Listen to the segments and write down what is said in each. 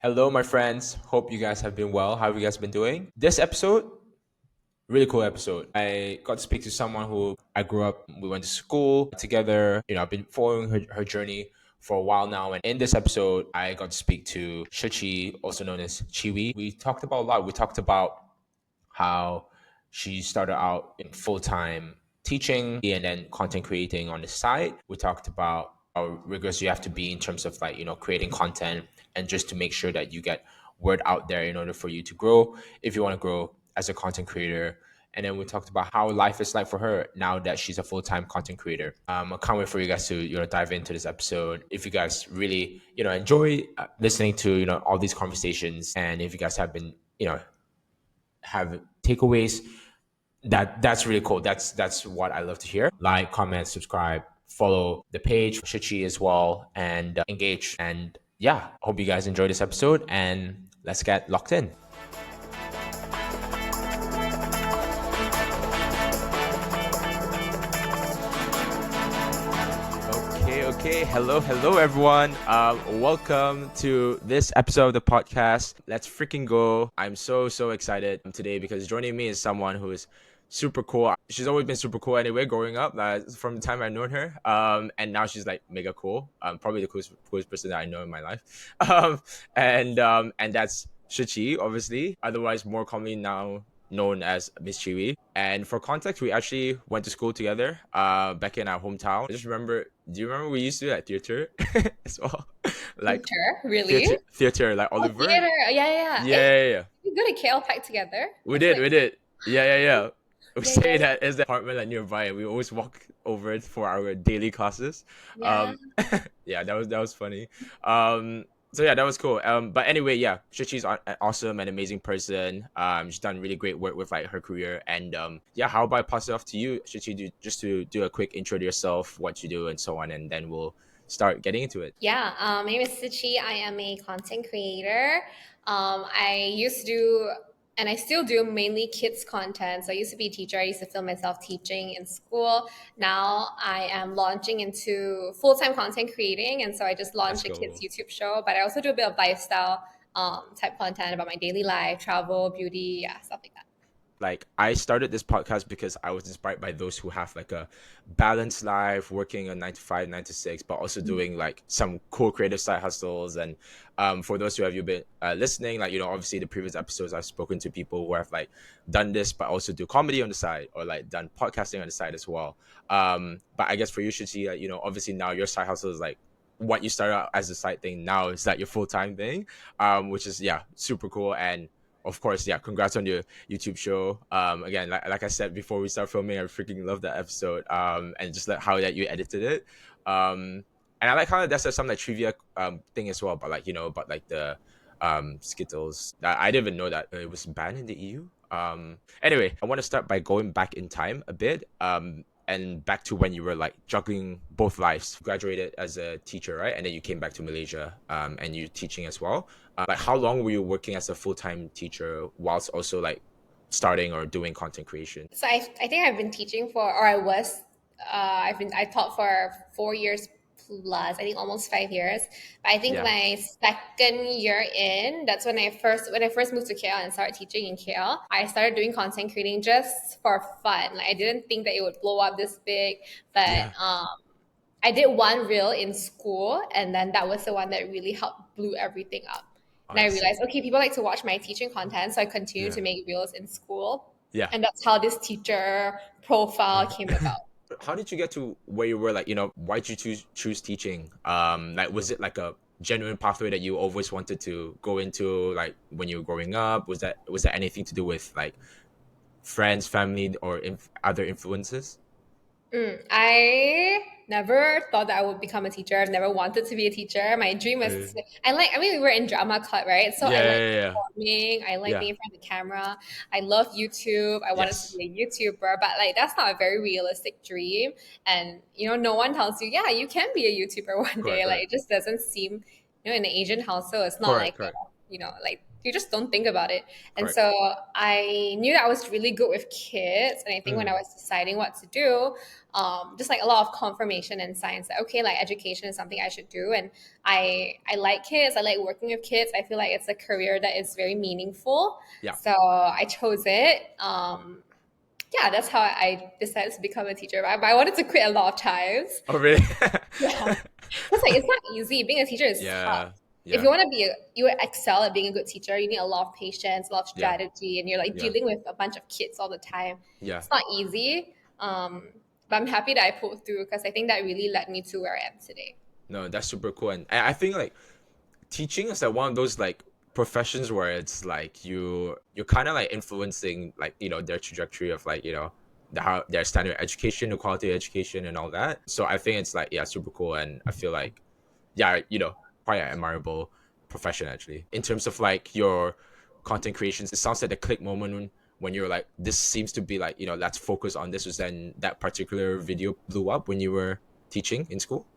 Hello, my friends. Hope you guys have been well. How have you guys been doing? This episode, really cool episode. I got to speak to someone who I grew up, we went to school together. I've been following her journey for a while now. And in this episode, I got to speak to Shi Qi, also known as Qiwiie. We talked about a lot. We talked about how she started out in full time teaching and then content creating on the side. We talked about how rigorous you have to be in terms of creating content and just to make sure that you get word out there in order for you to grow if you want to grow as a content creator. And then we talked about how life is like for her now that she's a full-time content creator. I can't wait for you guys to dive into this episode. If you guys really enjoy listening to all these conversations, and if you guys have been have takeaways, that's really cool. That's what I love to hear. Like, comment, subscribe, follow the page Shi Qi as well, and engage. And yeah, hope you guys enjoy this episode, and let's get locked in. Okay. Hello, everyone. Welcome to this episode of the podcast. Let's freaking go. I'm so excited today because joining me is someone who is super cool. She's always been super cool anyway, growing up, from the time I've known her. And now she's like mega cool. Probably the coolest person that I know in my life. And that's Shi Qi, obviously, otherwise more commonly now known as Miss Qiwiie. And for context, we actually went to school together back in our hometown. I just remember, do you remember we used to do that theater as well? Like Theater, really? theater, like Oh, Oliver. theater. Yeah. Yeah, Hey, yeah, yeah. we go to KL Pack together. We That's did, like, we did. Yeah. We yeah. stayed at is the apartment like nearby, and we always walk over it for our daily classes. Yeah. Um, yeah, that was funny. So yeah, that was cool. But anyway, yeah, Shichi's an awesome and amazing person. She's done really great work with like her career, and yeah. How about I pass it off to you, Shichi, just to do a quick intro to yourself, what you do, and so on, and then we'll start getting into it. Yeah. My name is Shi Qi. I am a content creator. I used to do, and I still do mainly kids content. So I used to be a teacher. I used to film myself teaching in school. Now I am launching into full-time content creating. And so I just Let's launched a kids go. YouTube show, but I also do a bit of lifestyle type content about my daily life, travel, beauty, yeah, stuff like that. Like, I started this podcast because I was inspired by those who have like a balanced life, working a 9 to 5, 9 to 6, but also doing like some cool creative side hustles. And for those who have you been listening, like obviously the previous episodes I've spoken to people who have like done this, but also do comedy on the side or like done podcasting on the side as well. But I guess for you, should see like obviously now your side hustle is like what you started out as a side thing. Now it's like your full time thing, which is yeah super cool. And of course, yeah, congrats on your YouTube show. Again, like I said before we start filming, I freaking love that episode. And just like how that you edited it. And I like how that's some like trivia thing as well, but like but like the Skittles. I didn't even know that it was banned in the EU. Anyway, I want to start by going back in time a bit. And back to when you were like juggling both lives. You graduated as a teacher, right? And then you came back to Malaysia, and you're teaching as well. Like, how long were you working as a full-time teacher whilst also like starting or doing content creation? So I think I've been teaching for, or I was, I taught for 4 years plus, I think almost 5 years. But I think Yeah. my second year in, that's when I first moved to KL and started teaching in KL. I started doing content creating just for fun. Like I didn't think that it would blow up this big, but Yeah. I did one reel in school, and then that was the one that really helped blew everything up. And I I see. realized, okay, people like to watch my teaching content, so I continued Yeah. to make reels in school, Yeah. and that's how this teacher profile came about. How did you get to where you were? Like, why did you choose teaching? Like, was it like a genuine pathway that you always wanted to go into? Like, when you were growing up, was that anything to do with like friends, family, or other influences? I never thought that I would become a teacher. I've never wanted to be a teacher. My dream was, Uh, I mean, we were in drama club, right? So I yeah, like yeah, yeah, performing. I like yeah. being in front of the camera. I love YouTube. I wanted to Yes, be a YouTuber, but like that's not a very realistic dream. And no one tells you, yeah, you can be a YouTuber one day. correct, Like correct, it just doesn't seem, in an Asian household, it's not correct, like, correct. like you just don't think about it. And Correct. so I knew that I was really good with kids. And I think when I Mm, was deciding what to do, just like a lot of confirmation and signs that, okay, like education is something I should do. And I like kids. I like working with kids. I feel like it's a career that is very meaningful. yeah. So I chose it. Yeah, that's how I decided to become a teacher. But I wanted to quit a lot of times. Oh, really? Yeah. Because like it's not easy. Being a teacher is tough. Yeah. If Yeah. you want to you excel at being a good teacher, you need a lot of patience, a lot of Yeah. strategy, and you're like Yeah. dealing with a bunch of kids all the time. Yeah. It's not easy. But I'm happy that I pulled through because I think that really led me to where I am today. No, that's super cool. And I think like teaching is like one of those like professions where it's like you're kind of like influencing like their trajectory of like how their standard of education, the quality of education, and all that. So I think it's like yeah, super cool, and I feel like yeah, quite an admirable profession actually. In terms of like your content creations, it sounds like the click moment when you're like, this seems to be like let's focus on this. Was then that particular video blew up when you were teaching in school?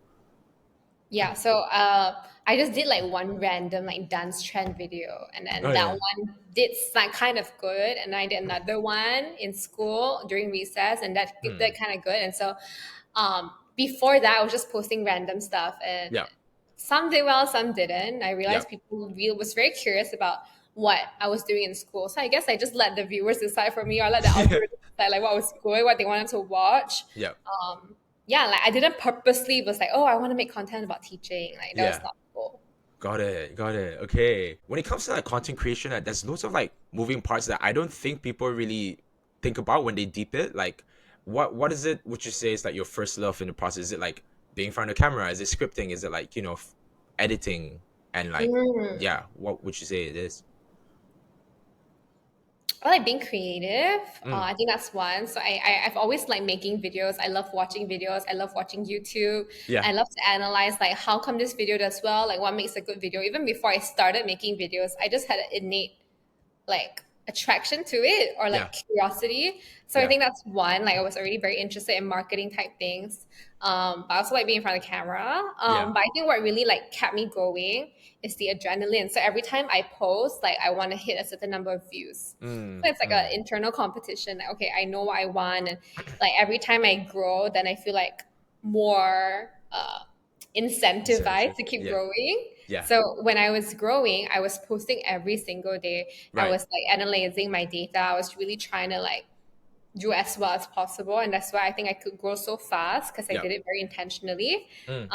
Yeah, so I just did like one random like dance trend video, and Oh then that yeah. one did like kind of good, and I did another one in school during recess, and that Hmm. did kind of good. And so before that, I was just posting random stuff, and Yeah. some did well, some didn't. I Yeah. realized people really was very curious about what I was doing in school, so I guess I just let the viewers decide for me, or let the Yeah. algorithm decide like what was good, what they wanted to watch. Yeah. Um, yeah, like I didn't purposely was like, oh, I want to make content about teaching. Like that was Yeah. not the goal. Got it. Got it. Okay. When it comes to like content creation, there's loads of like moving parts that I don't think people really think about when they deep it. Like, what is it? Would you say is like your first love in the process? Is it like being in front of the camera? Is it scripting? Is it like editing? And like, Mm. yeah, what would you say it is? I like being creative. Mm, I think that's one. So I've always liked making videos. I love watching videos. I love watching YouTube. yeah. I love to analyze like how come this video does well, like what makes a good video. Even before I started making videos, I just had an innate like attraction to it or Yeah. like curiosity. So I Yeah. think that's one. Like I was already very interested in marketing type things. But I also like being in front of the camera. Yeah. But I think what really like kept me going is the adrenaline. So every time I post, like I want to hit a certain number of views. Mm, So it's like an mm. internal competition. Like, okay, I know what I want, and like every time I grow, then I feel like more incentivized Incentive. to keep Yeah. growing. Yeah. So when I was growing, I was posting every single day. I Right. was like analyzing my data. I was really trying to like do as well as possible, and that's why I think I could grow so fast because I Yeah. did it very intentionally. Mm.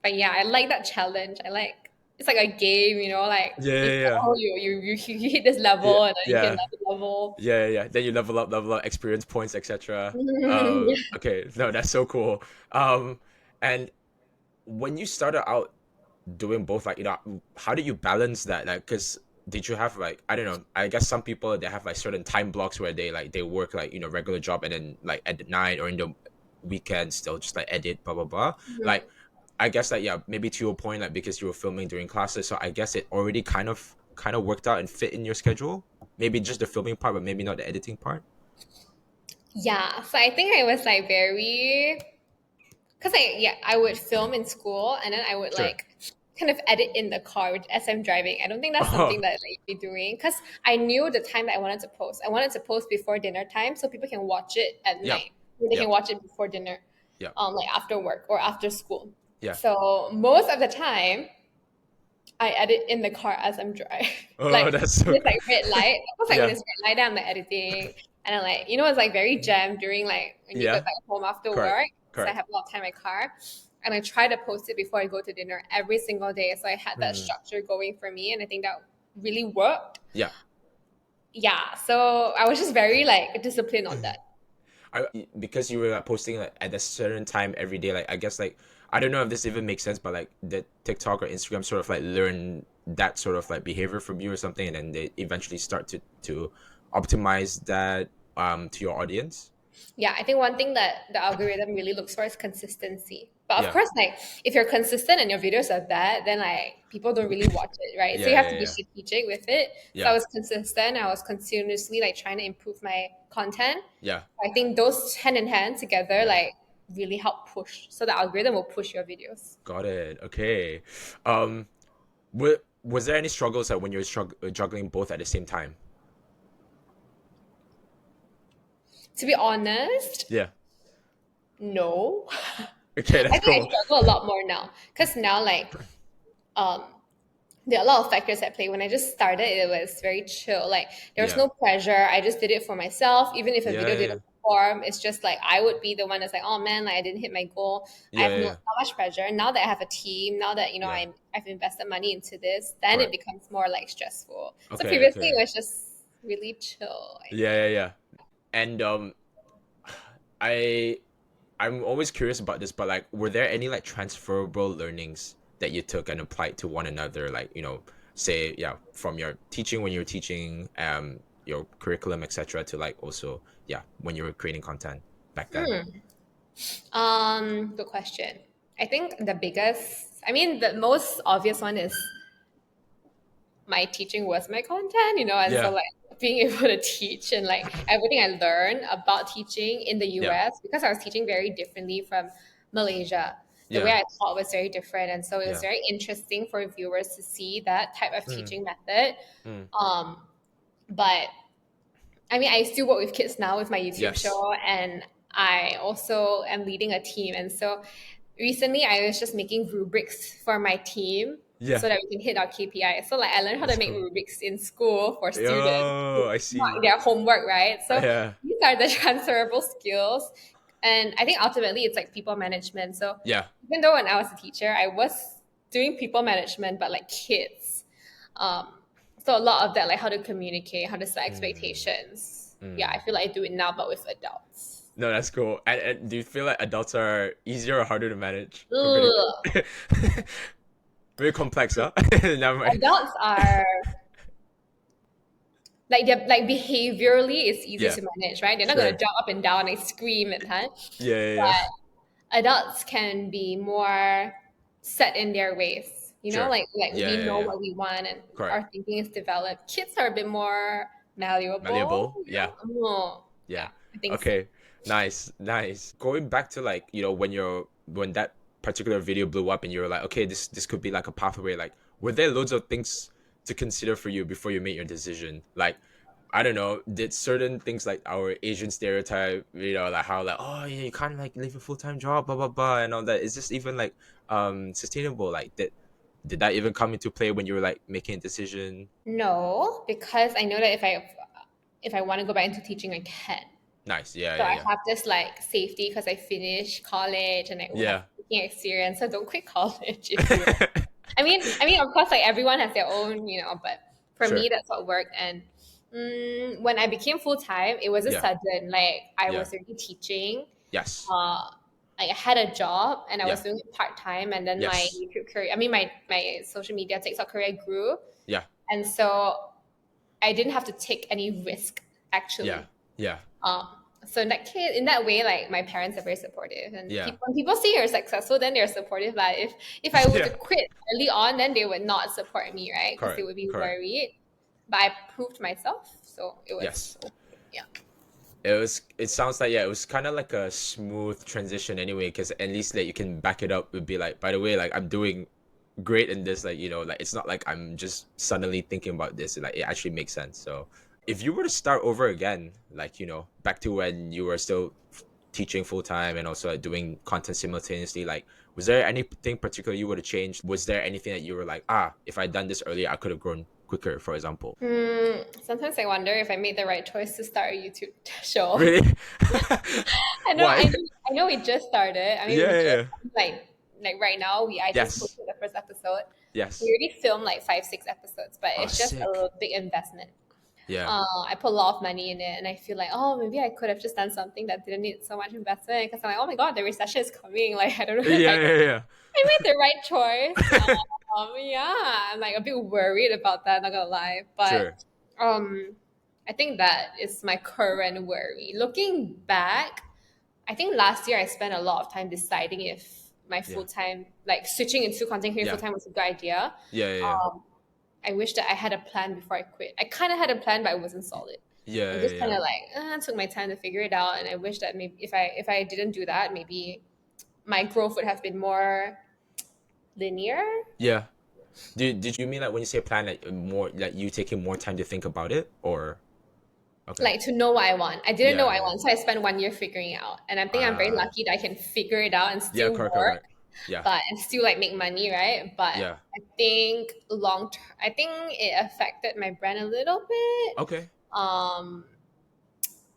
But yeah, I like that challenge. I like it's like a game, like Yeah. you Yeah. Yeah. oh you hit this Yeah. level and then you hit Yeah. another level. Yeah, yeah. Then you level up experience points, etc. Yeah. Okay, no, that's so cool. And when you started out doing both, like how did you balance that? Like, cause did you have like I don't know? I guess some people they have like certain time blocks where they work like regular job and then like at night or in the weekends they'll just like edit blah blah blah. Like I guess like yeah, maybe to your point like because you were filming during classes, so I guess it already kind of worked out and fit in your schedule. Maybe just the filming part, but maybe not the editing part. Yeah, so I think I was like very because I would film in school and then I would Sure. like kind of edit in the car as I'm driving. I don't think that's something Oh, that like you'd be doing because I knew the time that I wanted to post. I wanted to post before dinner time so people can watch it at yeah, night. They yeah, can watch it before dinner, yeah, like after work or after school. yeah. So most of the time I edit in the car as I'm driving. Oh, Like that's so it's good. like red light. Of course, like when Yeah, it's red light, then I'm like editing, and I'm like, it's like very jammed during like when you yeah. get back home after Correct, work. So I correct. have a lot of time in my car, and I try to post it before I go to dinner every single day. So I had that Mm, structure going for me, and I think that really worked. yeah. Yeah. So I was just very like disciplined on that. Because you were like, posting like at a certain time every day. Like I guess like I don't know if this even makes sense, but like the TikTok or Instagram sort of like learn that sort of like behavior from you or something, and then they eventually start to optimize that to your audience. Yeah, I think one thing that the algorithm really looks for is consistency. But of Yeah, course, like if you're consistent and your videos are bad, then like people don't really watch it, right? So you yeah, have yeah, to be yeah, strategic with it. So I yeah, was consistent. I was continuously like trying to improve my content. yeah. I think those hand in hand together Yeah. like really help push. So the algorithm will push your videos. Got it. Okay. Um, Would was there any struggles that when you're juggling both at the same time? To be honest, Yeah. no. Okay, I that's think I cool. struggle a lot more now because now like um there are a lot of factors at play. When I just started, it was very chill. Like there was Yeah. no pressure. I just did it for myself. Even if a Yeah, video yeah, yeah. didn't perform, it's just like I would be the one that's like, oh man, like I didn't hit my goal. I Yeah, have yeah, no yeah. not much pressure. Now that I have a team, now that Yeah. I've invested money into this, then it Correct. becomes more like stressful. So Okay, previously it okay. was just really chill, I Yeah, think. yeah, yeah. And I I'm always curious about this, but like, were there any like transferable learnings that you took and applied to one another? Like, say, yeah, from your teaching when you were teaching, your curriculum, etc., to like also, yeah, when you were creating content back then. Hmm. Good question. I think the most obvious one is my teaching was my content, and so Yeah, like being able to teach and like everything I learned about teaching in the yeah, US because I was teaching very differently from Malaysia. The way yeah, I taught was very different, and so it was yeah. very interesting for viewers to see that type of Mm, teaching method. mm. Um, but I mean, I still work with kids now with my YouTube Yes. show, and I also am leading a team. And so recently, I was just making rubrics for my team Yeah, so that we can hit our KPI. So, like, I learned how to that's make cool. rubrics in school for students Yo, to I mark see. their homework, right? So, Yeah, these are the transferable skills. And I think ultimately, it's like people management. So, yeah. even though when I was a teacher, I was doing people management, but like kids. Um, so a lot of that, like how to communicate, how to set Mm, expectations. Yeah, I mm. feel like I do it now, but with adults. No, that's cool. And do you feel like adults are easier or harder to manage compared Ugh. to very complex, huh? Never mind. Adults are like they're like behaviorally it's easier Yeah, to manage, right? They're not gonna sure. jump up and down and scream at times. Yeah, yeah, yeah. But adults can be more set in their ways. Sure. Like Yeah, we yeah, know yeah. what we want and Correct. our thinking is developed. Kids are a bit more malleable, Malleable. Yeah, Oh, yeah. yeah, I think so. Okay. Nice, nice. Going back to like, when that particular video blew up and you were like, okay, this could be like a pathway, like were there loads of things to consider for you before you made your decision? Like, I don't know, did certain things like our Asian stereotype, like how like, oh yeah, you can't like leave a full-time job, blah blah blah and all that. Is this even like sustainable? Like did that even come into play when you were like making a decision? No, because I know that if I want to go back into teaching, I can. Nice. Yeah, So yeah, I yeah. have this like safety because I finished college and I will have Yeah. teaching experience. So don't quit college if you. I mean, of course, like everyone has their own, but for Sure. me, that's what worked. And when I became full time, it was a Yeah. sudden. Like I Yeah. was already teaching. Yes. Uh, I had a job and I Yeah. was doing it part time, and then my Yes. YouTube career. I mean, my social media TikTok career grew, Yeah. and so I didn't have to take any risk Yeah. actually. Yeah. Um, so in that way, like my parents are very supportive, and Yeah. when people see you're successful, then they're supportive. But if I were to Yeah. quit early on, then they would not support me, right? Because they Correct. would be Correct. worried. But I proved myself, so it was Yes. okay. Yeah. It sounds like, yeah, it was kind of like a smooth transition anyway, because at least like you can back it up would be like, by the way, like I'm doing great in this, like, like it's not like I'm just suddenly thinking about this, like it actually makes sense. So if you were to start over again, like, back to when you were still teaching full time and also like, doing content simultaneously, like was there anything particular you would have changed? Was there anything that you were like, if I'd done this earlier, I could have grown quicker, for example? Sometimes I wonder if I made the right choice to start a YouTube show. Really? I know, Why? I know. We just started. I mean, Yeah, we yeah, just yeah. like right now. I just Yes. posted the first episode. We Yes. already filmed like 5, 6 episodes, but Oh, it's just sick. a big investment. Yeah. I put a lot of money in it, and I feel like, oh, maybe I could have just done something that didn't need so much investment. Because I'm like, oh my god, the recession is coming. Like, I don't know if Yeah, yeah, yeah. I made the right choice. Yeah, I'm like a bit worried about that. Not gonna lie, but Sure. um, I think that is my current worry. Looking back, I think last year I spent a lot of time deciding if my Yeah. full time, like switching into content creating full Yeah. time, was a good idea. Yeah, yeah, yeah. Um, I wish that I had a plan before I quit. I kind of had a plan, but it wasn't solid. Yeah, I yeah, just kind yeah. of like took my time to figure it out, and I wish that maybe if I didn't do that, maybe my growth would have been more linear. Yeah. Did you mean like when you say plan, like more like you taking more time to think about it, or okay? Like to know what I want. I didn't know Yeah, what I yeah. want, so I spent 1 year figuring it out. And I think I'm very Uh lucky that I can figure it out and yeah, still correct, correct, work, correct. Yeah, but and still like make money, right? But yeah. I think long term, I think it affected my brand a little bit. Okay. Um,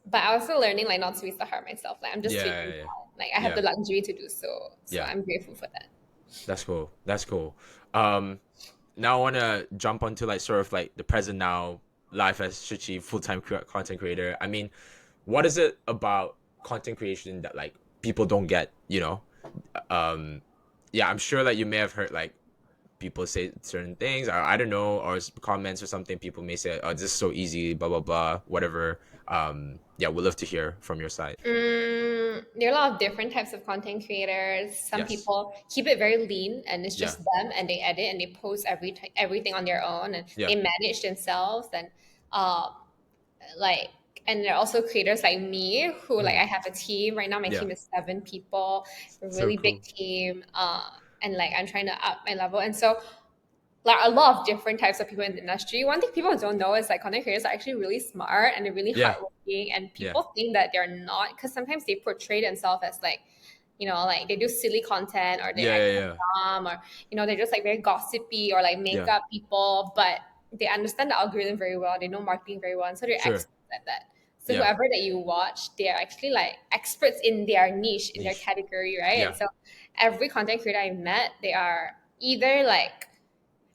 but I was still learning like not to be so hard on myself. Like I'm just Yeah, taking yeah, time. Like I have the yeah, luxury to do so. So yeah. I'm grateful for that. That's cool. That's cool. Um, Now I want to jump onto like sort of like the present now, life as Shi Qi, full-time content creator. I mean, what is it about content creation that like people don't get? Um, yeah, I'm sure that you may have heard like people say certain things, or I don't know, or comments or something. People may say, "Oh, this is so easy," blah blah blah, whatever. Yeah, we'd love to hear from your side. There are a lot of different types of content creators. Some Yes. people keep it very lean and it's Yeah. just them and they edit and they post everything on their own and Yeah. they manage themselves and um, like and there are also creators like me who like Mm. I have a team right now. My Yeah. team is 7 people, a So really big cool. team, and like I'm trying to up my level. And so like a lot of different types of people in the industry. One thing people don't know is like content creators are actually really smart and they're really Yeah. hardworking, and Yeah. people think that they're not because sometimes they portray themselves as like, like they do silly content or they're Yeah. Yeah. extra Yeah. dumb or they're just like very gossipy or like Yeah. makeup people, but they understand the algorithm very well. They know marketing very well, and so they're Sure. experts at that. So Yeah. whoever that you watch, they are actually like experts in their niche, in their Niche. category, right? And Yeah. so every content creator I met, they are either like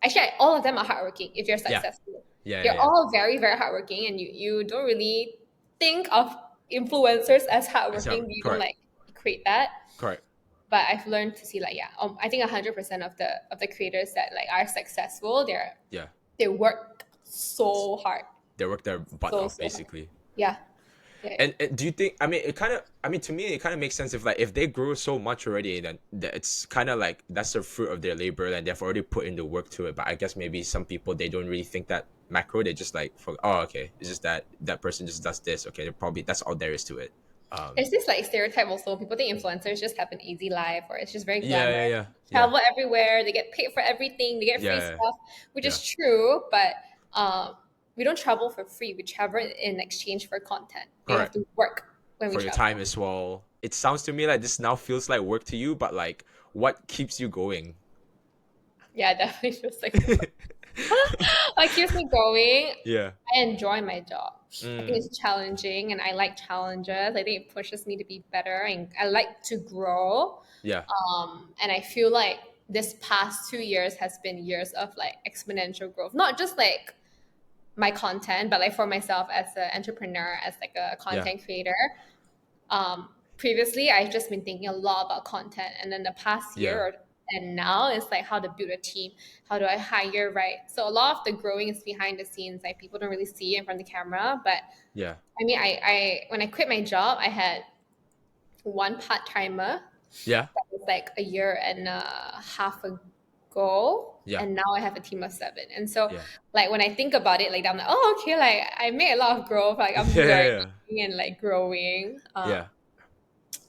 actually all of them are hardworking if you're Yeah. successful. Yeah. Yeah. They're Yeah. all very, very hardworking, and you don't really think of influencers as I said hardworking. You don't correct. like equate that. Correct. But I've learned to see like I think 100% of the creators that like are successful, Yeah. they work so hard, They work their butt so off so hard. basically. Yeah, yeah, yeah. And do you think? I mean, it kind of. I mean, to me, it kind of makes sense if like if they grow so much already, then it's kind of like that's the fruit of their labor, and they've already put in the work to it. But I guess maybe some people they don't really think that macro. They just like, for, oh, okay, it's just that person just does this. Okay, they're probably that's all there is to it. There's this like stereotype also. People think influencers just have an easy life or it's just very Yeah, glamorous. yeah, yeah, yeah, Travel everywhere, they get paid for everything, they get free yeah, stuff, which yeah. is true, but we don't travel for free. We travel in exchange for content. We have Correct. to work when we For your time travel. as well. It sounds to me like this now feels like work to you, but like, what keeps you going? Yeah, it definitely feels like what keeps me going. Yeah. I enjoy my job. I think Mm. it's challenging and I like challenges. I think it pushes me to be better and I like to grow. Yeah. And I feel like this past 2 years has been years of like exponential growth, not just like my content, but like for myself as an entrepreneur, as like a Yeah. content creator. Previously, I've just been thinking a lot about content, and then the past year Yeah. and now it's like how to build a team, how do I hire, right? So a lot of the growing is behind the scenes, like people don't really see it in front of the camera. But Yeah. I mean, I when I quit my job, I had one part timer Yeah. that was like a year and a half ago, Yeah. and now I have a team of 7. And so Yeah. like when I think about it, like I'm like, oh okay, like I made a lot of growth, like I'm Yeah. learning Yeah. and like growing. Yeah.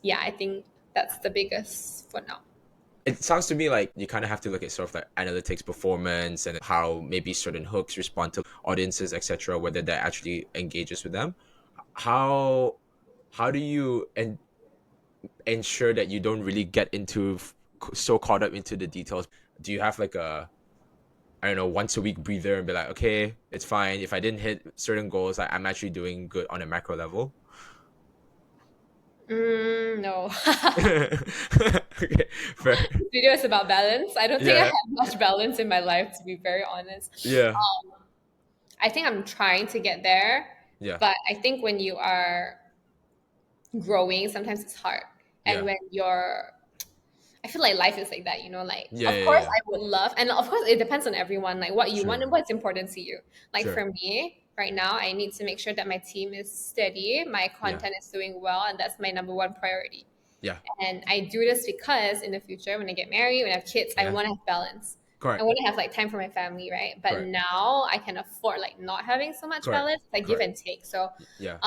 Yeah, I think that's the biggest for now. It sounds to me like you kind of have to look at sort of like analytics, performance, and how maybe certain hooks respond to audiences, etc. Whether that actually engages with them. How how do you ensure that you don't really get into so caught up into the details? Do you have like a, I don't know, once a week breather and be like, okay, it's fine. If I didn't hit certain goals, I'm actually doing good on a macro level. No. Okay, fair. Video is about balance. I don't think I Yeah, have much balance in my life, to be very honest. yeah, I think I'm trying to get there, yeah, but I think when you are growing, sometimes it's hard. And yeah, when you're I feel like life is like that, like yeah, of yeah, course yeah. I would love, and of course it depends on everyone, like what you want Sure, and what's important to you. Like sure. for me, right now, I need to make sure that my team is steady, my Yeah, content is doing well, and that's my number one priority. yeah, And I do this because in the future, when I get married, when I have kids, I yeah. want to have balance. I Correct, want to have like time for my family, right? But correct, now I can afford like not having so much correct, balance, like give correct. and take. So, Yeah.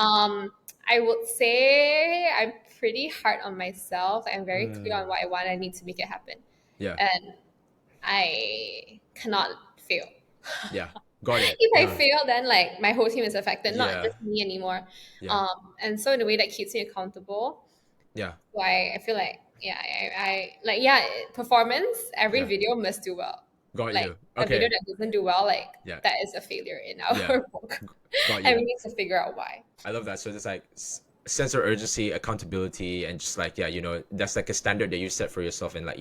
I would say I'm pretty hard on myself. I'm very clear on Mm, what I want. I need to make it happen. yeah, And I cannot fail. Yeah, got it. If I No, fail, then like my whole team is affected, not yeah, just me anymore. yeah, And so in a way that keeps me accountable. yeah, So I feel like yeah, I like yeah, performance. Every yeah. video must do well. Got Like you. a video Okay. that doesn't do well, like Yeah, that is a failure in yeah. our book, Got and we you. need to figure out why. I love that. So there's like sense of urgency, accountability, and just like, yeah, that's like a standard that you set for yourself. And like,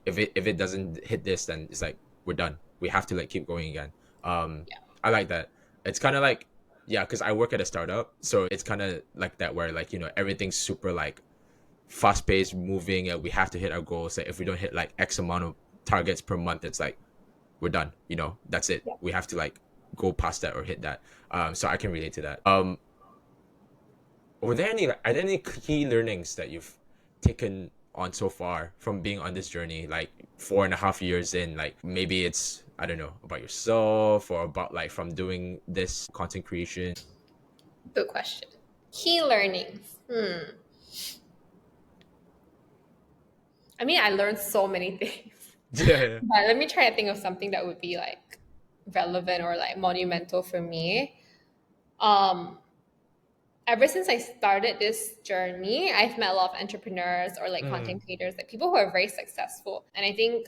if it doesn't hit this, then it's like we're done. We have to like keep going again. Um, Yeah, I like that. It's kind of like, yeah, because I work at a startup, so it's kind of like that where like everything's super like fast paced, moving, and we have to hit our goals. Like if we don't hit like X amount of targets per month, it's like we're done. That's it. yeah. We have to like go past that or hit that. So I can relate to that. Are there any key learnings that you've taken on so far from being on this journey, like 4.5 years in? Like maybe it's, I don't know, about yourself or about like from doing this content creation. Good question. Key learnings. I mean, I learned so many things, Yeah. but let me try to think of something that would be like relevant or like monumental for me. Um, Ever since I started this journey, I've met a lot of entrepreneurs or like Mm, content creators, like people who are very successful. And I think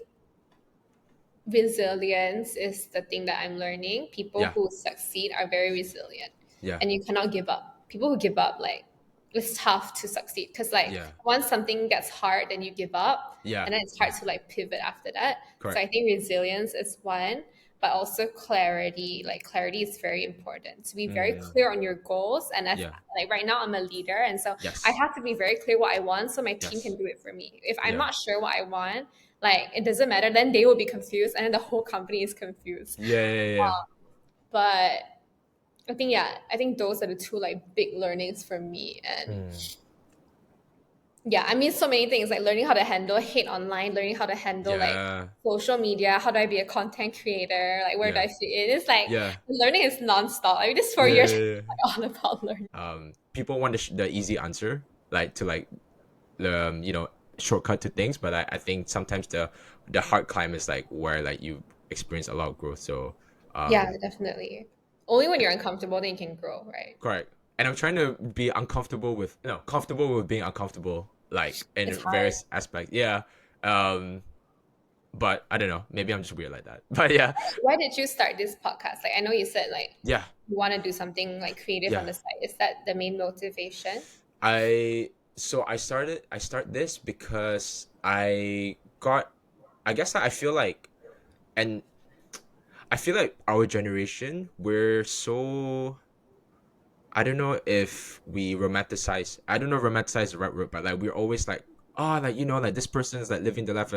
resilience is the thing that I'm learning. People yeah. who succeed are very resilient, Yeah. and you cannot give up. People who give up, like, it's tough to succeed because, like, Yeah. once something gets hard, then you give up, Yeah. and then it's hard Yeah. to like pivot after that. So Correct. I think resilience is one, but also clarity. Like, clarity is very important to be very Mm, clear on your goals. And as yeah. like right now, I'm a leader, and so I Yes. have to be very clear what I want so my team can Yes. do it for me. If I'm Yeah. not sure what I want, like it doesn't matter, then they will be confused and then the whole company is confused. Yeah. Yeah. Yeah. But I think those are the two like big learnings for me. And Mm, yeah, I mean so many things, like learning how to handle hate online, learning how to handle like yeah. social media, how do I be a content creator, like where do Yeah. I fit in. It's like Yeah. learning is nonstop. I mean this 4 years Yeah. is Yeah. all about learning. People want the easy answer, like to like the shortcut to things, but I think sometimes the hard climb is like where like you experience a lot of growth. So Yeah, um definitely. Only when you're uncomfortable then you can grow, right? correct. And I'm trying to be uncomfortable with comfortable with being uncomfortable, like in It's hard. various aspects. Yeah. um but I don't know, maybe I'm just weird like that. But yeah. Why did you start this podcast? Like I know you said like Yeah. you want to do something like creative on Yeah. the side. Is that the main motivation? I start this because I guess I feel like, and I feel like our generation, we're so, I don't know if we romanticize, I don't know if romanticize is the right word, but like we're always like, oh, like like this person is like living the life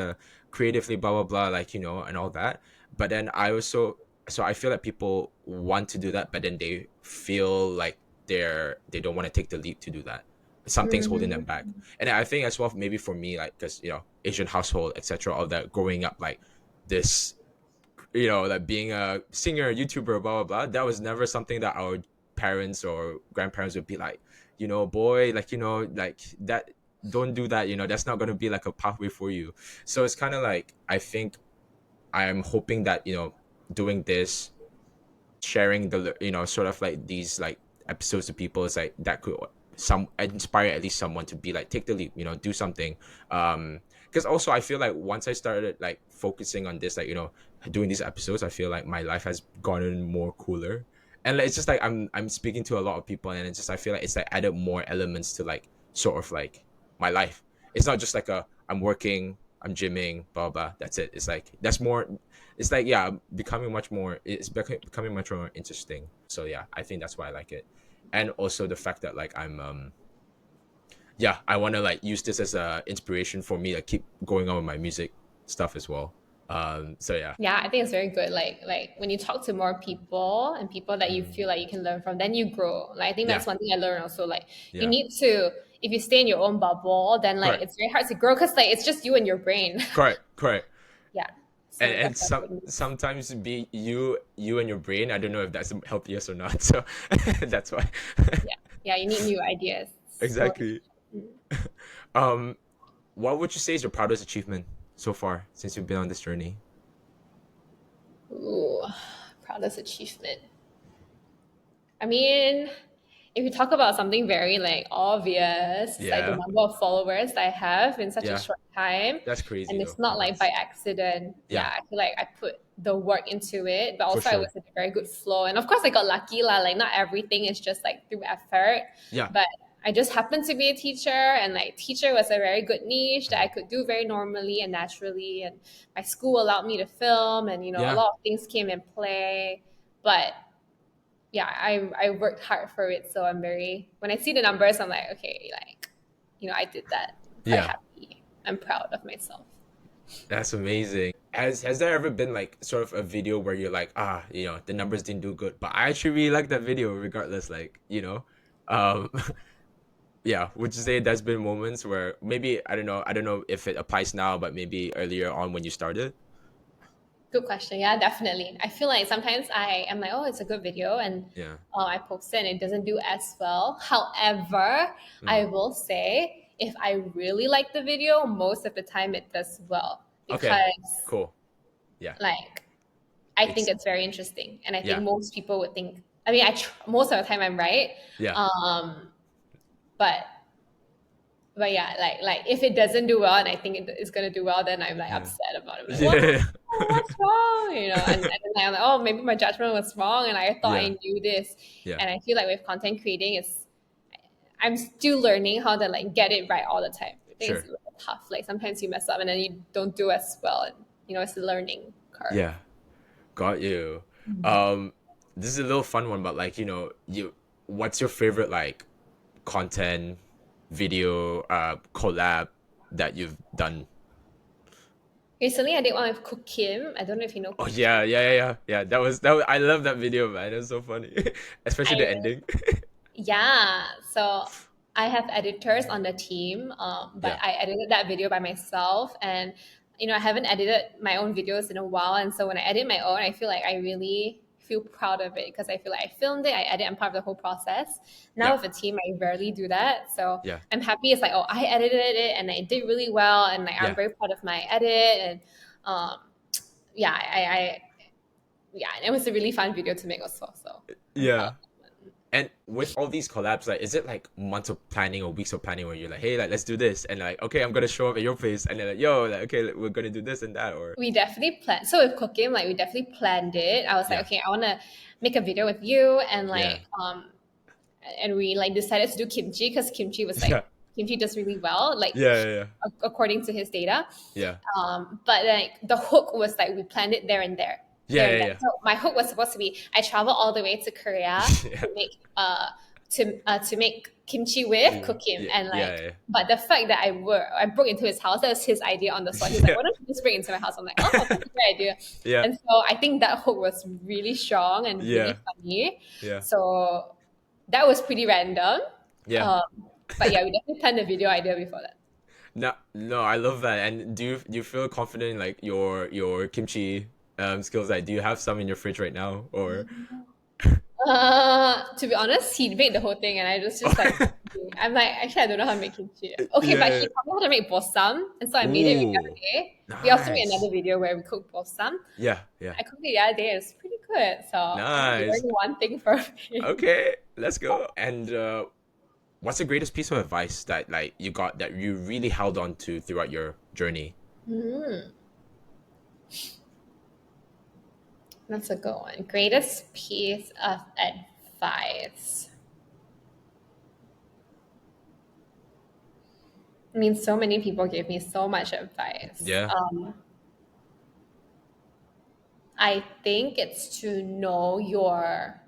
creatively, blah blah blah, like and all that. But then I feel like people want to do that, but then they feel like they don't want to take the leap to do that. Something's holding them back. Mm. And I think as well, maybe for me, like, because Asian household, etc., all that, growing up like this, like being a singer, YouTuber, blah blah blah. That was never something that our parents or grandparents would be like, boy, like like that. Don't do that. That's not gonna be like a pathway for you. So it's kind of like, I think I'm hoping that doing this, sharing the sort of like these like episodes to people, is like that could some inspire at least someone to be like, take the leap, do something. Because also I feel like once I started like focusing on this, like doing these episodes, I feel like my life has gotten more cooler. And like, it's just like I'm speaking to a lot of people, and it's just, I feel like it's like added more elements to like sort of like my life. It's not just like I'm working, I'm gymming, blah blah, that's it. It's like that's more, it's like, yeah, becoming much more interesting. So yeah, I think that's why I like it. And also the fact that like yeah, I want to like use this as a inspiration for me to keep going on with my music stuff as well. So yeah. Yeah, I think it's very good. Like when you talk to more people and people that you Mm, feel like you can learn from, then you grow. Like I think yeah. that's one thing I learned also. Like you Yeah. need to, if you stay in your own bubble, then like Correct. it's very hard to grow because like it's just you and your brain. Correct. Yeah. and So and that's what some it means. sometimes be you and your brain, I don't know if that's healthiest or not. So that's why. Yeah. Yeah, you need new ideas. Exactly. um what would you say is your proudest achievement so far since you've been on this journey? Ooh, proudest achievement. I mean, if you talk about something very like obvious, it's like the Yeah. number of followers that I have in such a Yeah. short time. That's crazy And though. it's not like by Congrats. accident. Yeah, Yeah, I feel like I put the work into it, but for also I was sure. in a very good flow. And of course I got lucky lah. Like not everything is just like through effort. Yeah. But I just happened to be a teacher, and like teacher was a very good niche that I could do very normally and naturally. And my school allowed me to film, and a Yeah. lot of things came in play. But yeah, I worked hard for it. So I'm very, when I see the numbers, I'm like, okay, like, I did that. I'm quite Yeah. happy. I'm proud of myself. That's amazing. Has there ever been like sort of a video where you're like, the numbers didn't do good, but I actually really like that video regardless, Um yeah, would you say there's been moments where maybe I don't know if it applies now, but maybe earlier on when you started? Good question. Yeah, definitely. I feel like sometimes I am like, oh, it's a good video, and Yeah. I post it and it doesn't do as well. However, I Mm. will say if I really like the video, most of the time it does well Okay. because Cool. Yeah. like I think It's it's very interesting, and I think yeah. most people would think. I mean, most of the time I'm right, Yeah. um, but yeah, like if it doesn't do well, and I think it's gonna do well, then I'm like Yeah. upset about it. I'm like, what? Yeah. What's wrong? And then I'm like, oh, maybe my judgment was wrong, and I thought Yeah. I knew this. Yeah. And I feel like with content creating, I'm still learning how to like get it right all the time. I think it's Sure. a little tough. Like sometimes you mess up and then you don't do as well, and it's a learning curve. Yeah. Got you. Mm. Um, this is a little fun one, but what's your favorite like content, video, collab that you've done? Recently, I did one with Cook Kim. I don't know if you know Oh Cook yeah, Kim. yeah, yeah, yeah, yeah. That was I love that video, man. It was so funny, especially I the ending. Yeah, so I have editors on the team, but Yeah, I edited that video by myself, and I haven't edited my own videos in a while, and so when I edit my own, I feel like I really feel proud of it because I feel like I filmed it, I edit, I'm part of the whole process. Now yeah, with a team, I rarely do that, so yeah, I'm happy. It's like, oh, I edited it and I did really well, and like I'm yeah, very proud of my edit, and um, yeah, yeah, and it was a really fun video to make as well. So I'm proud. yeah. And with all these collabs, like, is it like months of planning or weeks of planning where you're like, hey, like, let's do this, and like, okay, I'm gonna show up at your place, and then like, yo, like, okay, like, we're gonna do this and that, or We definitely planned. So with cooking, like we definitely planned it. I was like, yeah, okay, I want to make a video with you, and yeah, and we like decided to do kimchi because kimchi was like yeah, kimchi does really well, like yeah, yeah, according to his data. yeah, But like the hook was like we planned it there and there, yeah, yeah, yeah, So my hook was supposed to be I travel all the way to Korea yeah, to make to make kimchi with yeah, cook him, yeah, and like. yeah, But the fact that I broke into his house, that was his idea on the spot. He was like, yeah, "Why don't you just break into my house?" I'm like, "Oh, that's a great idea." yeah, And so I think that hook was really strong and yeah, really funny. yeah, So that was pretty random. yeah. Um, but yeah, we definitely planned the video idea before that. No, no, I love that. And do you feel confident in like your kimchi skills? Like, do you have some in your fridge right now, or? To be honest, he made the whole thing, and I just like, I'm like, actually, I don't know how to make kimchi. Okay, but Yeah. he taught me how to make bossam, and so I made it the other Ooh, day. We also made nice. another video where we cook bossam. Yeah, yeah. I cooked it the other day. It's pretty good. So I Nice. learned one thing from it. Okay, let's go. And what's the greatest piece of advice that like you got that you really held on to throughout your journey? Hmm, that's a good one. Greatest piece of advice. I mean, so many people gave me so much advice. Yeah, I think it's to know your,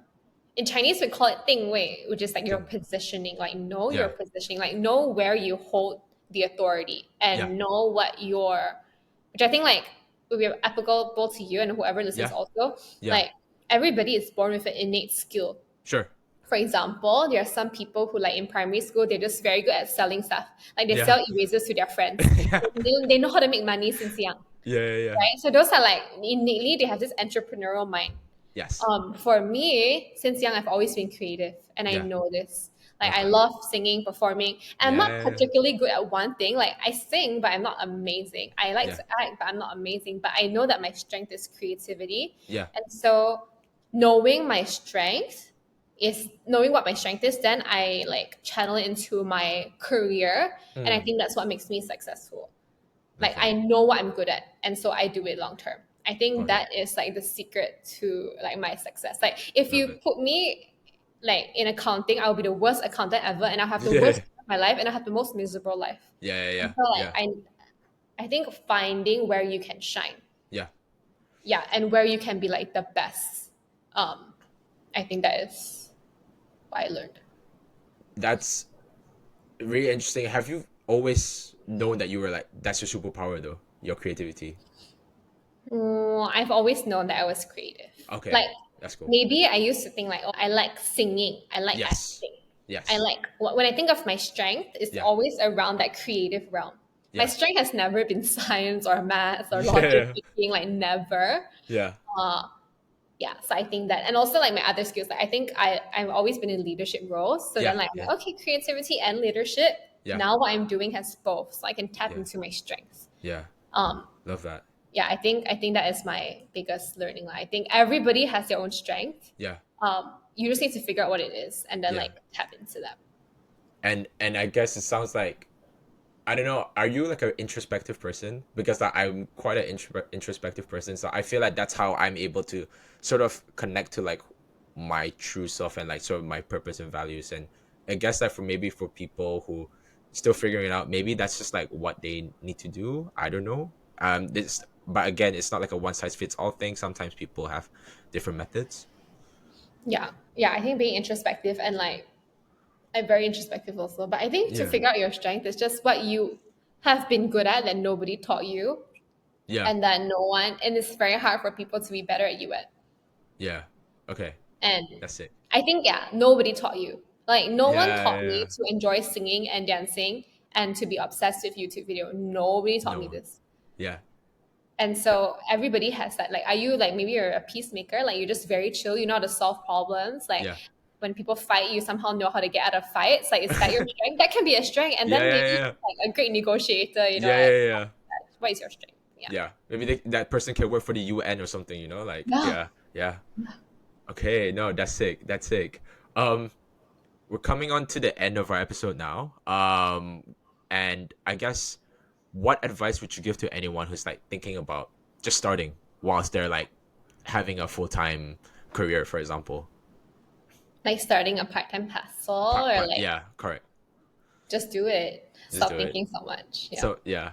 in Chinese we call it 定位, which is like your thing. positioning, like know your Yeah, positioning, like know where you hold the authority yeah, and know what your, which I think like would be applicable to you and whoever listens yeah, also. yeah. Like everybody is born with an innate skill. Sure. For example, there are some people who like in primary school, they're just very good at selling stuff. Like they Yeah. sell erasers to their friends. Yeah. They know how to make money since young, Yeah, yeah, yeah. right? So those are like innately they have this entrepreneurial mind. Yes. For me, since young, I've always been creative, and I Yeah. know this. Like Love I that. love singing, performing. And I'm not Yeah. particularly good at one thing. Like I sing, but I'm not amazing. I like Yeah. to act, but I'm not amazing. But I know that my strength is creativity. Yeah. And so knowing my strength is knowing what my strength is, then I like channel it into my career. And I Mm, think that's what makes me successful. love Like I that. know what I'm good at, and so I do it long term. I think Okay. that is like the secret to like my success. Like if Love you it. put me like in accounting, I'll be the worst accountant ever, and I'll have the worst Yeah. of my life, and I'll have the most miserable life. Yeah. And Yeah. so like Yeah. I think finding where you can shine, Yeah. yeah, and where you can be like the best. Um, I think that is what I learned. That's really interesting. Have you always known that you were like that's your superpower though, your creativity? I've always known that I was creative. Okay, Like that's cool. maybe I used to think like, oh, I like singing, I like Yes. acting. I Yes. like when I think of my strength, it's Yeah. always around that creative realm. My Yeah. strength has never been science or maths or logic Yeah. thinking, like never. Yeah. Uh, yeah, so I think that, and also like my other skills, like I think I've always been in leadership roles. So Yeah. then like, I'm Yeah. like, okay, creativity and leadership. Yeah. Now what I'm doing has both, so I can tap Yeah. into my strengths. Yeah. Um, Love that. yeah, I think that is my biggest learning. Like, I think everybody has their own strength. Yeah. You just need to figure out what it is and then Yeah. like tap into them. And I guess it sounds like I don't know. Are you like an introspective person? Because I'm quite an introspective person, so I feel like that's how I'm able to sort of connect to like my true self and like sort of my purpose and values. And I guess that for people who still figuring it out, maybe that's just like what they need to do. I don't know. This, but again, it's not like a one size fits all thing. Sometimes people have different methods. Yeah, yeah. I think being introspective and like I'm very introspective also. But I think to Yeah. figure out your strength is just what you have been good at that nobody taught you Yeah. and that no one and it's very hard for people to be better at you at. Yeah. Okay. And That's it. I think yeah, nobody taught you. Like no one Yeah. taught Yeah. me Yeah. to enjoy singing and dancing and to be obsessed with YouTube video. Nobody taught No me one. this. Yeah. And so everybody has that. Like, are you like maybe you're a peacemaker? Like you're just very chill. You know how to solve problems. Like Yeah. when people fight, you somehow know how to get out of fights. Like is that your strength? That can be a strength. And Yeah. then maybe Yeah. you're Yeah. like a great negotiator. You know, Yeah. like Yeah. Yeah. what is your strength? Yeah. Yeah, maybe that person can work for the UN or something, you know, like Yeah. yeah, yeah. Okay, no, that's sick. That's sick. Um, we're coming on to the end of our episode now. And I guess what advice would you give to anyone who's like thinking about just starting whilst they're like having a full-time career, for example? Like starting a part-time hustle or like Yeah, correct. just do it. Just Stop do it. thinking so much. Yeah. So yeah,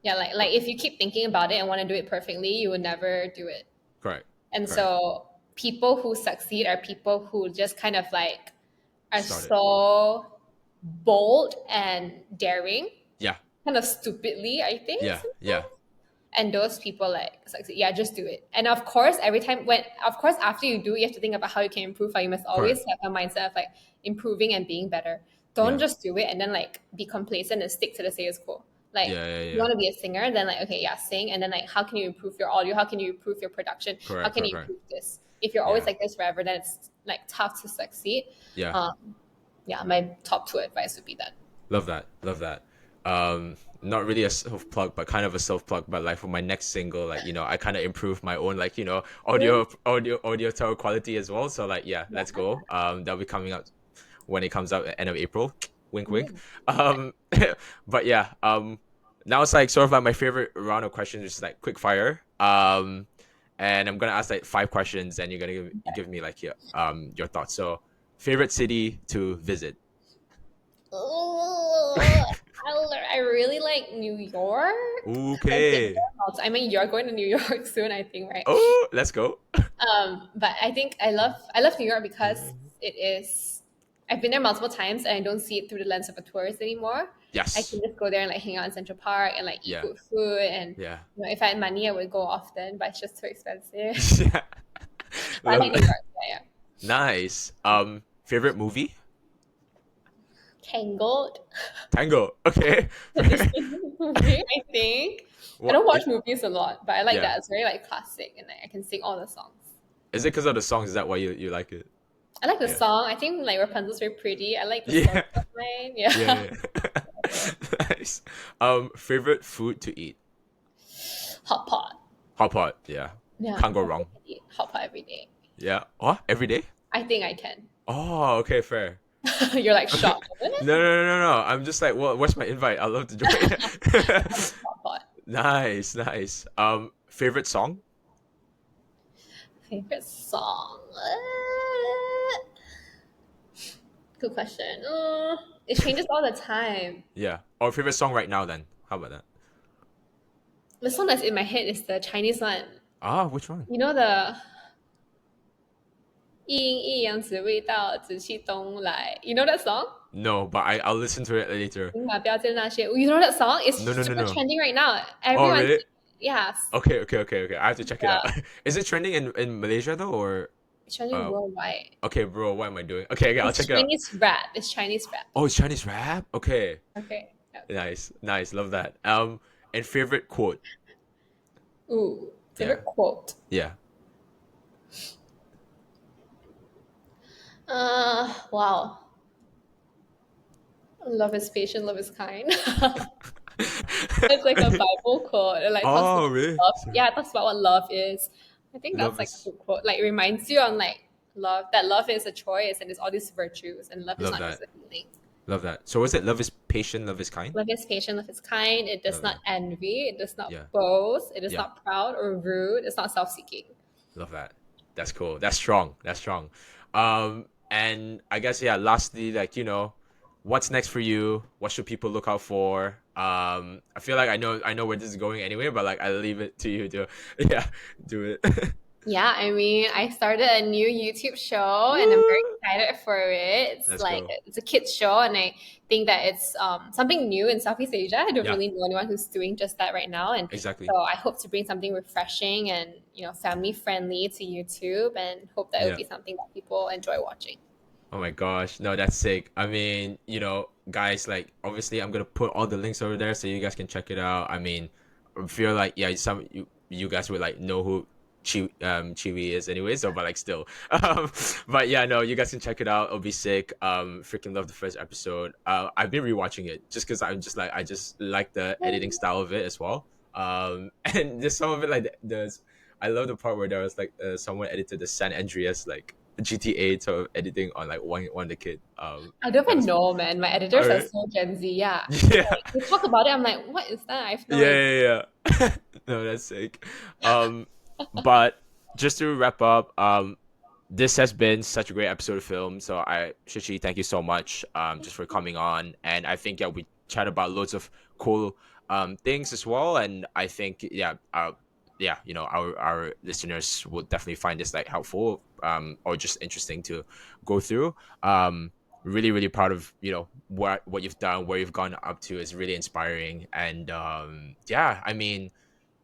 Yeah. Like if you keep thinking about it and want to do it perfectly, you will never do it. correct, And correct. so people who succeed are people who just kind of like are Start it. so bold and daring, Yeah, kind of stupidly, I think. yeah, yeah, And those people like succeed. Yeah, just do it. And of course, every time of course, after you do, you have to think about how you can improve. How you must always correct. have a mindset of like improving and being better. Don't Yeah, just do it and then like be complacent and stick to the status quo. Like yeah, yeah, you yeah. want to be a singer, then like okay, yeah, sing, and then like how can you improve your audio? How can you improve your production? How Correct, can correct, you correct. improve this? If you're always Yeah, like this forever, then it's like tough to succeed. yeah. Um, yeah, my top two advice would be that. Love that. Love that. Not really a self plug, but kind of a self plug. But like for my next single, like I kind of improved my own like audio tower quality as well. So like yeah, let's go. That'll be coming out when it comes out at end of April. Wink, wink. Mm. Um, but yeah. Now it's like sort of like my favorite round of questions, which is like quick fire. And I'm gonna ask like 5 questions, and you're gonna give me like your thoughts. So, favorite city to visit. Oh, I really like New York. I've been Okay. there multiple. I mean, you're going to New York soon, I think, right? Oh, let's go. But I think I love New York because it is. I've been there multiple times, and I don't see it through the lens of a tourist anymore. I Yes. can just go there and like hang out in Central Park and like eat Yeah. good food. And Yeah. if I had money, I would go often, but it's just too expensive. Yeah. But I Love like New that. York. Yeah, Nice. Favorite movie? Tangled. Tango. Okay. The Disney movie, I think. I What don't watch movies a lot, but I like yeah. that. It's very like classic, and like, I can sing all the songs. Is it because of the songs? Is that why you like it? I like the Yeah. song. I think like Rapunzel's very pretty. I like the story Yeah. line. Yeah. Yeah. Yeah. Nice. Favorite food to eat? Hot pot. Hot pot. Yeah. Yeah, Can't go definitely wrong. eat hot pot every day. Yeah. What? Every day? I think I can. Oh, okay, fair. You're like No, shocked, isn't it? no, no, no, no. I'm just like, well, what's my invite? I'd love to join. Hot pot. Nice, nice. Favorite song? Favorite song? Good question. It changes all the time. Yeah. Or favorite song right now then? How about that? The song that's in my head is the Chinese one. Ah, which one? You know the 一阴一阳指未到，紫气东来. You know that song? No, but I'll listen to it later. 明码标签那些. You know that song? It's No, no, no, super no. trending right now. Oh, Everyone, really? yeah, Okay, okay, okay, okay. I have to check it out. yeah, Is it trending in Malaysia though, or it's trending uh? worldwide. Okay, bro, what am I doing? Okay, okay, I'll It's check it out. Chinese rap. It's Chinese rap. Oh, it's Chinese rap. Okay, Okay. Yeah. nice, nice. Love that. And favorite quote? Ooh, Yeah, favorite quote. yeah. Wow. Love is patient, love is kind. It's like a Bible quote. It like talks Oh, about really? love. So, Yeah, it talks about what love is. I think that's love like a is good quote. Like it reminds you on like love that love is a choice and there's all these virtues and love is love not just that. a feeling. Love that. So was it love is patient, love is kind? Love is patient, love is kind. It does Love not that. envy. It does not Yeah, boast. It is yeah. not proud or rude. It's not self-seeking. Love that. That's cool. That's strong. That's strong. And I guess yeah. Lastly, like what's next for you? What should people look out for? I feel like I know where this is going anyway, but like I leave it to you to yeah do it. Yeah, I mean, I started a new YouTube show and I'm very Woo! excited for it. It's Let's like go. it's a kids show and I think that it's something new in Southeast Asia. I don't Yeah, really know anyone who's doing just that right now, and exactly. so I hope to bring something refreshing and family friendly to YouTube, and hope that it would Yeah. be something that people enjoy watching. Oh my gosh. No, that's sick. I mean, guys, like obviously I'm gonna put all the links over there so you guys can check it out. I mean, I feel like yeah, you guys would like know who Qiwiie is anyway, so but like still. But yeah, no, you guys can check it out. It'll be sick. Freaking love the first episode. I've been rewatching it just because I'm just like I just like the editing style of it as well. And just some of it like there's I love the part where there was like someone edited the San Andreas like GTA sort of editing on like one of the kid. I don't That even was know, man. My editors are alright. so Gen Z. Yeah, Yeah, like, they talk about it. I'm like, what is that? I have no yeah, idea. yeah, yeah. No, that's sick. Um, but just to wrap up, this has been such a great episode of film. So Shi Qi, thank you so much, just for coming on. And I think yeah, we chat about loads of cool things as well. And I think yeah, our listeners will definitely find this like helpful, or just interesting to go through. Really, really proud of what you've done, where you've gone up to is really inspiring. And yeah, I mean,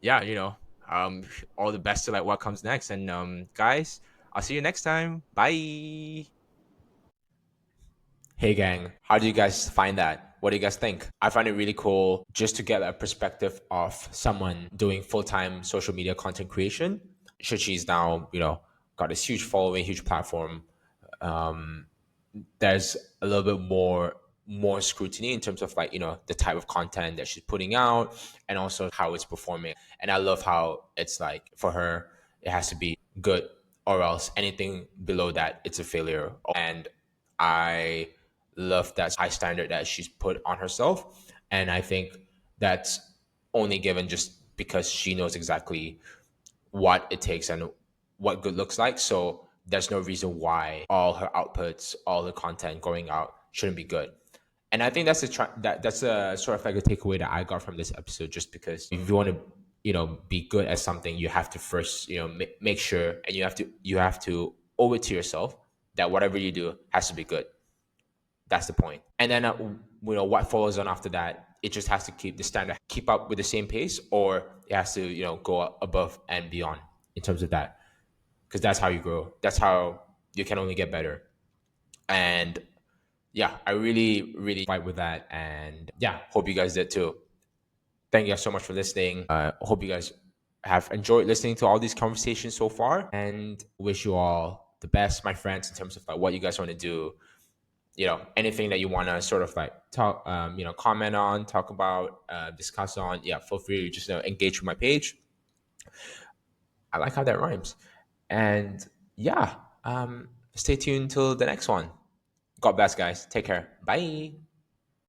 yeah, all the best to like what comes next. And guys, I'll see you next time. Bye. Hey gang, how do you guys find that? What do you guys think? I find it really cool just to get a perspective of someone doing full-time social media content creation. Shichi's now, got this huge following, huge platform. Um, there's a little bit more scrutiny in terms of like the type of content that she's putting out and also how it's performing. And I love how it's like for her it has to be good, or else anything below that it's a failure. And I love that high standard that she's put on herself. And I think that's only given just because she knows exactly what it takes and what good looks like. So there's no reason why all her outputs, all her content going out shouldn't be good. And I think that's a sort of like a takeaway that I got from this episode. Just because if you want to, be good at something, you have to first, make sure, and you have to owe it to yourself that whatever you do has to be good. That's the point. And then what follows on after that, it just has to keep the standard, keep up with the same pace, or it has to go above and beyond in terms of that, because that's how you grow. That's how you can only get better. And yeah, I really really fight with that, and yeah, hope you guys did too. Thank you guys so much for listening. Hope you guys have enjoyed listening to all these conversations so far, and wish you all the best, my friends, in terms of like what you guys want to do. Anything that you want to sort of like talk, comment on, talk about, discuss on. Yeah, feel free to just engage with my page. I like how that rhymes. And yeah, stay tuned till the next one. God bless, guys. Take care. Bye.